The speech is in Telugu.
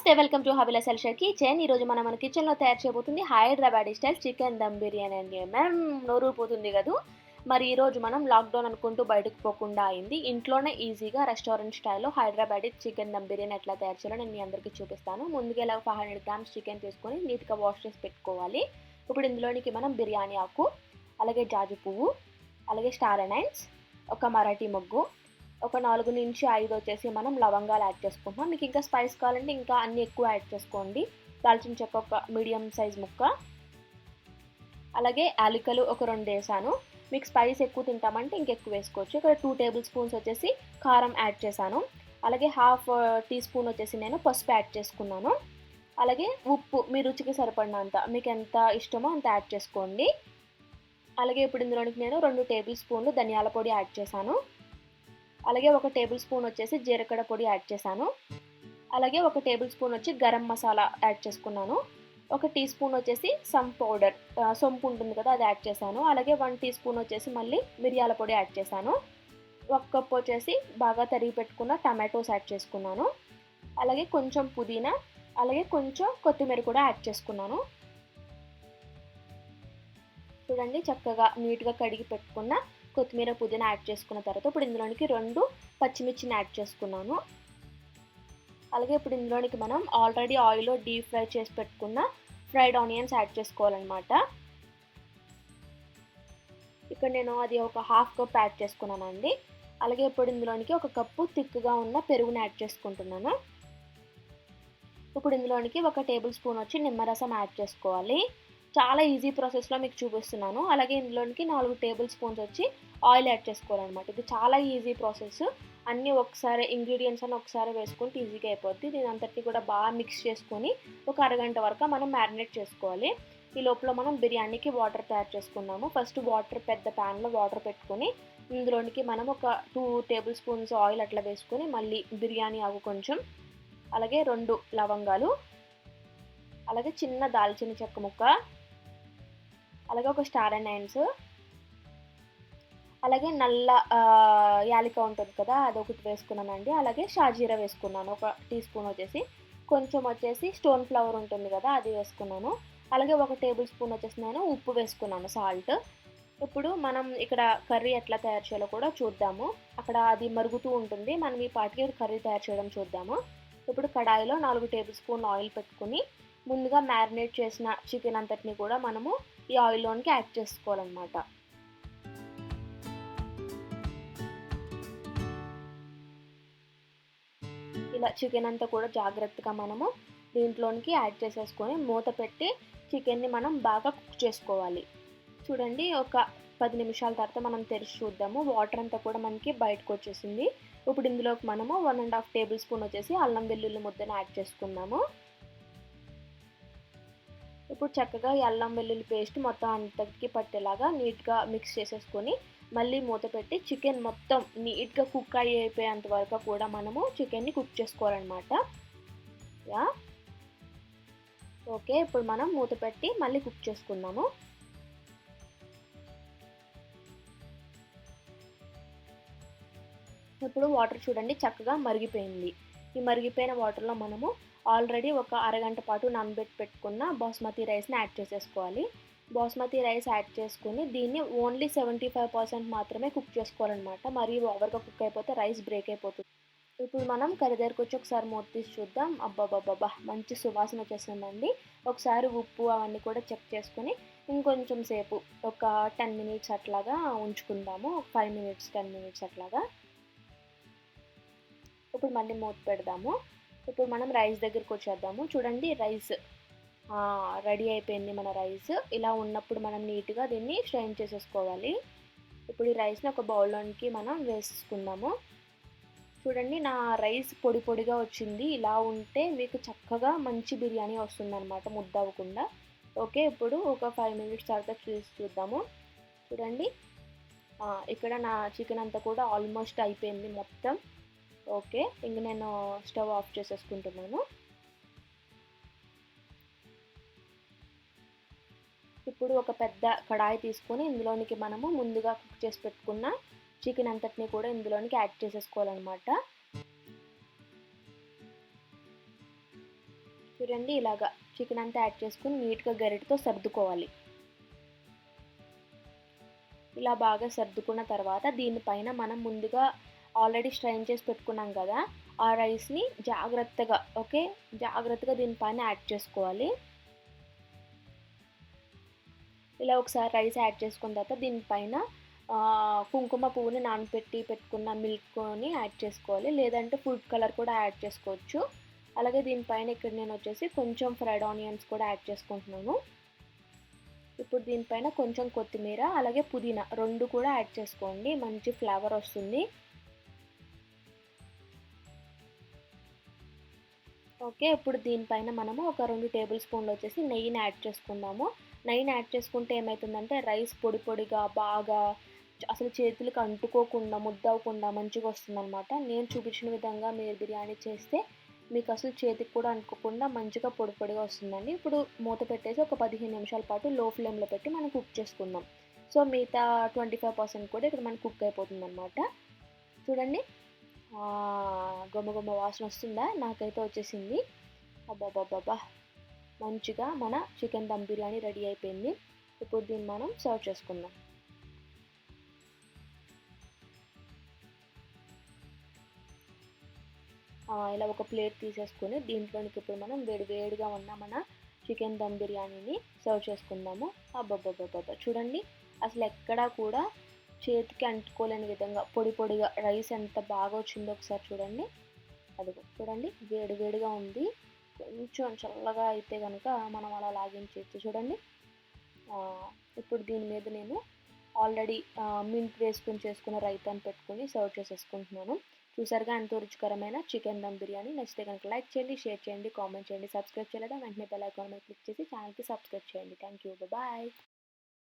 నమస్తే, వెల్కమ్ టు హబీలా సెల్షర్ కిచెన్. ఈరోజు మన కిచెన్లో తయారు చేయబోతుంది హైదరాబాదీ స్టైల్ చికెన్ దమ్ బిర్యానీ అండి. నోరూరిపోతుంది కదా. మరి ఈరోజు మనం లాక్డౌన్ అనుకుంటూ బయటకు పోకుండా అయింది. ఇంట్లోనే ఈజీగా రెస్టారెంట్ స్టైల్లో హైదరాబాదీ చికెన్ దమ్ బిర్యానీ ఎట్లా తయారు చేయాలో నేను మీ అందరికీ చూపిస్తాను. ముందుగా ఇలా 500 గ్రామ్స్ చికెన్ తీసుకొని నీట్గా వాష్ చేసి పెట్టుకోవాలి. ఇప్పుడు ఇందులోనికి మనం బిర్యానీ ఆకు, అలాగే జాజి పువ్వు, అలాగే స్టార్ అనైన్స్, ఒక మరాఠీ మొగ్గు, ఒక 4 నుంచి 5 వచ్చేసి మనం లవంగాలు యాడ్ చేసుకుంటున్నాం. మీకు ఇంకా స్పైస్ కావాలంటే ఇంకా అన్ని ఎక్కువ యాడ్ చేసుకోండి. దాల్చిన చెక్క ఒక మీడియం సైజ్ ముక్క, అలాగే యాలకులు ఒక 2 వేసాను. మీకు స్పైస్ ఎక్కువ తింటామంటే ఇంకెక్కువ వేసుకోవచ్చు. ఇక్కడ 2 టేబుల్ స్పూన్స్ వచ్చేసి కారం యాడ్ చేశాను. అలాగే హాఫ్ టీ స్పూన్ వచ్చేసి నేను పసుపు యాడ్ చేసుకున్నాను. అలాగే ఉప్పు మీ రుచికి సరిపడినంత, మీకు ఎంత ఇష్టమో అంత యాడ్ చేసుకోండి. అలాగే ఇప్పుడు ఇందులోనికి నేను 2 టేబుల్ స్పూన్లు ధనియాల పొడి యాడ్ చేశాను. అలాగే 1 టేబుల్ స్పూన్ వచ్చేసి జీలకర్ర పొడి యాడ్ చేశాను. అలాగే 1 టేబుల్ స్పూన్ వచ్చి గరం మసాలా యాడ్ చేసుకున్నాను. 1 టీ స్పూన్ వచ్చేసి సమ్ పౌడర్, సొంపు ఉంటుంది కదా, అది యాడ్ చేశాను. అలాగే 1 టీ స్పూన్ వచ్చేసి మళ్ళీ మిరియాల పొడి యాడ్ చేశాను. 1 కప్ వచ్చేసి బాగా తరిగి పెట్టుకున్న టమాటోస్ యాడ్ చేసుకున్నాను. అలాగే కొంచెం పుదీనా, అలాగే కొంచెం కొత్తిమీర కూడా యాడ్ చేసుకున్నాను. చూడండి, చక్కగా నీట్గా కడిగి పెట్టుకున్న కొత్తిమీర పుదీనా యాడ్ చేసుకున్న తర్వాత ఇప్పుడు ఇందులోనికి 2 పచ్చిమిర్చిని యాడ్ చేసుకున్నాను. అలాగే ఇప్పుడు ఇందులోనికి మనం ఆల్రెడీ ఆయిల్లో డీప్ ఫ్రై చేసి పెట్టుకున్న ఫ్రైడ్ ఆనియన్స్ యాడ్ చేసుకోవాలన్నమాట. ఇక్కడ నేను అది ఒక హాఫ్ కప్ యాడ్ చేసుకున్నానండి. అలాగే ఇప్పుడు ఇందులోనికి 1 కప్పు థిక్గా ఉన్న పెరుగుని యాడ్ చేసుకుంటున్నాను. ఇప్పుడు ఇందులోనికి 1 టేబుల్ స్పూన్ వచ్చి నిమ్మరసం యాడ్ చేసుకోవాలి. చాలా ఈజీ ప్రాసెస్లో మీకు చూపిస్తున్నాను. అలాగే ఇందులోనికి 4 టేబుల్ స్పూన్స్ వచ్చి ఆయిల్ యాడ్ చేసుకోవాలన్నమాట. ఇది చాలా ఈజీ ప్రాసెస్. అన్నీ ఒకసారి ఇంగ్రీడియంట్స్ అన్నీ ఒకసారి వేసుకుంటే ఈజీగా అయిపోద్ది. దీని అంతటిని కూడా బాగా మిక్స్ చేసుకొని ఒక అరగంట వరకు మనం మ్యారినేట్ చేసుకోవాలి. ఈ లోపల మనం బిర్యానీకి వాటర్ తయారు చేసుకున్నాము. ఫస్ట్ పెద్ద ప్యాన్లో వాటర్ పెట్టుకొని ఇందులోనికి మనం ఒక 2 టేబుల్ స్పూన్స్ ఆయిల్ అట్లా వేసుకొని మళ్ళీ బిర్యానీ ఆకు కొంచెం, అలాగే 2 లవంగాలు, అలాగే చిన్న దాల్చిన చెక్క ముక్క, అలాగే ఒక స్టార్ అనైన్స్, అలాగే నల్ల యాలక ఉంటుంది కదా, అదొకటి వేసుకున్నానండి. అలాగే షాజీరా వేసుకున్నాను 1 టీ స్పూన్ వచ్చేసి. కొంచెం వచ్చేసి స్టోన్ ఫ్లవర్ ఉంటుంది కదా, అది వేసుకున్నాను. అలాగే 1 టేబుల్ స్పూన్ వచ్చేసి నేను ఉప్పు వేసుకున్నాను, సాల్ట్. ఇప్పుడు మనం ఇక్కడ కర్రీ ఎట్లా తయారు చేయాలో కూడా చూద్దాము. అక్కడ అది మరుగుతూ ఉంటుంది, మనం ఈ పాటికి కర్రీ తయారు చేయడం చూద్దాము. ఇప్పుడు కడాయిలో 4 టేబుల్ స్పూన్ ఆయిల్ పెట్టుకుని ముందుగా మ్యారినేట్ చేసిన చికెన్ అంతటిని కూడా మనము ఈ ఆయిల్లోనికి యాడ్ చేసుకోవాలన్నమాట. ఇలా చికెన్ అంతా కూడా జాగ్రత్తగా మనము దీంట్లోనికి యాడ్ చేసేసుకొని మూత పెట్టి చికెన్ని మనం బాగా కుక్ చేసుకోవాలి. చూడండి, ఒక 10 నిమిషాల తర్వాత మనం తెరిచి చూద్దాము. వాటర్ అంతా కూడా మనకి బయటకు వచ్చేసింది. ఇప్పుడు ఇందులోకి మనము 1.5 టేబుల్ స్పూన్ వచ్చేసి అల్లం వెల్లుల్లి ముద్దను యాడ్ చేసుకున్నాము. ఇప్పుడు చక్కగా ఈ అల్లం వెల్లుల్లి పేస్ట్ మొత్తం అంతటికి పట్టేలాగా నీట్గా మిక్స్ చేసేసుకొని మళ్ళీ మూత పెట్టి చికెన్ మొత్తం నీట్గా కుక్ అయిపోయేంత వరకు కూడా మనము చికెన్ని కుక్ చేసుకోవాలన్నమాట. ఓకే, ఇప్పుడు మనం మూత పెట్టి మళ్ళీ కుక్ చేసుకుందాము. ఇప్పుడు వాటర్ చూడండి చక్కగా మరిగిపోయింది. ఈ మరిగిపోయిన వాటర్లో మనము ఆల్రెడీ ఒక అరగంట పాటు నానబెట్టి పెట్టుకున్న బాస్మతి రైస్ని యాడ్ చేసేసుకోవాలి. బాస్మతి రైస్ యాడ్ చేసుకుని దీన్ని ఓన్లీ 75% మాత్రమే కుక్ చేసుకోవాలన్నమాట. మరీ ఓవర్గా కుక్ అయిపోతే రైస్ బ్రేక్ అయిపోతుంది. ఇప్పుడు మనం కర్రీ దగ్గరకు వచ్చి ఒకసారి మూత తీసి చూద్దాం. అబ్బాబ్బాబ్బా, మంచి సువాసన వచ్చేసిందండి. ఒకసారి ఉప్పు అవన్నీ కూడా చెక్ చేసుకుని ఇంకొంచెం సేపు ఒక 10 మినిట్స్ అట్లాగా ఉంచుకుందాము. 5 మినిట్స్ 10 మినిట్స్ అట్లాగా. ఇప్పుడు మళ్ళీ మూత పెడదాము. ఇప్పుడు మనం రైస్ దగ్గరికి వచ్చేద్దాము. చూడండి, రైస్ రెడీ అయిపోయింది మన రైస్. ఇలా ఉన్నప్పుడు మనం నీట్గా దీన్ని స్ట్రెయిన్ చేసేసుకోవాలి. ఇప్పుడు ఈ రైస్ని ఒక బౌల్లోనికి మనం వేసుకుందాము. చూడండి, నా రైస్ పొడి పొడిగా వచ్చింది. ఇలా ఉంటే మీకు చక్కగా మంచి బిర్యానీ వస్తుందన్నమాట, ముద్ద అవ్వకుండా. ఓకే, ఇప్పుడు ఒక 5 మినిట్స్ తర్వాత చూద్దాము. చూడండి, ఇక్కడ నా చికెన్ అంతా కూడా ఆల్మోస్ట్ అయిపోయింది మొత్తం. ఓకే, ఇంక నేను స్టవ్ ఆఫ్ చేసేసుకుంటున్నాను. ఇప్పుడు ఒక పెద్ద కడాయి తీసుకొని ఇందులోనికి మనము ముందుగా కుక్ చేసి పెట్టుకున్న చికెన్ అంతటిని కూడా ఇందులోనికి యాడ్ చేసేసుకోవాలన్నమాట. చూడండి ఇలాగా చికెన్ అంతా యాడ్ చేసుకుని నీట్గా గరిటతో సర్దుకోవాలి. ఇలా బాగా సర్దుకున్న తర్వాత దీనిపైన మనం ముందుగా ఆల్రెడీ స్ట్రైన్ చేసి పెట్టుకున్నాం కదా, ఆ రైస్ని జాగ్రత్తగా దీనిపైన యాడ్ చేసుకోవాలి. ఇలా ఒకసారి రైస్ యాడ్ చేసుకున్న తర్వాత దీనిపైన కుంకుమ పువ్వుని పెట్టుకున్న మిల్క్ని యాడ్ చేసుకోవాలి, లేదంటే ఫుడ్ కలర్ కూడా యాడ్ చేసుకోవచ్చు. అలాగే దీనిపైన ఇక్కడ నేను వచ్చేసి కొంచెం ఫ్రైడ్ ఆనియన్స్ కూడా యాడ్ చేసుకుంటున్నాను. ఇప్పుడు దీనిపైన కొంచెం కొత్తిమీర అలాగే పుదీనా 2 కూడా యాడ్ చేసుకోండి, మంచి ఫ్లేవర్ వస్తుంది. ఓకే, ఇప్పుడు దీనిపైన మనము ఒక 2 టేబుల్ స్పూన్లు వచ్చేసి నెయ్యిని యాడ్ చేసుకుందాము. నెయ్యిని యాడ్ చేసుకుంటే ఏమవుతుందంటే రైస్ పొడి పొడిగా బాగా అసలు చేతులకు అంటుకోకుండా ముద్దవకుండా మంచిగా వస్తుందన్నమాట. నేను చూపించిన విధంగా మీరు బిర్యానీ చేస్తే మీకు అసలు చేతికి కూడా అంటుకోకుండా మంచిగా పొడి పొడిగా వస్తుందండి. ఇప్పుడు మూత పెట్టేసి ఒక 15 నిమిషాల పాటు లో ఫ్లేమ్లో పెట్టి మనం కుక్ చేసుకుందాం. సో మిగతా 25% కూడా ఇక్కడ మనకు కుక్ అయిపోతుందన్నమాట. చూడండి గుమ గుమ వాసన వస్తుందా? నాకైతే వచ్చేసింది. అబ్బాబ్బాబ్బా, మంచిగా మన చికెన్ దమ్ బిర్యానీ రెడీ అయిపోయింది. ఇప్పుడు దీన్ని మనం సర్వ్ చేసుకుందాం. ఇలా ఒక ప్లేట్ తీసేసుకొని దీంట్లోనికి ఇప్పుడు మనం వేడిగా ఉన్న మన చికెన్ దమ్ బిర్యానీని సర్వ్ చేసుకుందాము. అబ్బబ్బబ్బబ్బా, చూడండి అసలు ఎక్కడా కూడా చేతికి అంటుకోలేని విధంగా పొడి పొడిగా రైస్ ఎంత బాగా వచ్చిందో ఒకసారి చూడండి. అదిగో చూడండి, వేడిగా ఉంది. కొంచెం చల్లగా అయితే కనుక మనం అలా లాగించేయచ్చు. చూడండి, ఇప్పుడు దీని మీద నేను ఆల్రెడీ మింట్ వేసుకొని చేసుకున్న రైతాని పెట్టుకొని సర్వ్ చేసేసుకుంటున్నాను. చూసారుగా ఎంతో రుచికరమైన చికెన్ దమ్ బిర్యానీ. నచ్చితే కనుక లైక్ చేయండి, షేర్ చేయండి, కామెంట్ చేయండి, సబ్స్క్రైబ్ చేయలేదా వెంటనే బెల్ ఐకాన్ మీద క్లిక్ చేసి ఛానల్కి సబ్స్క్రైబ్ చేయండి. Thank you, bye.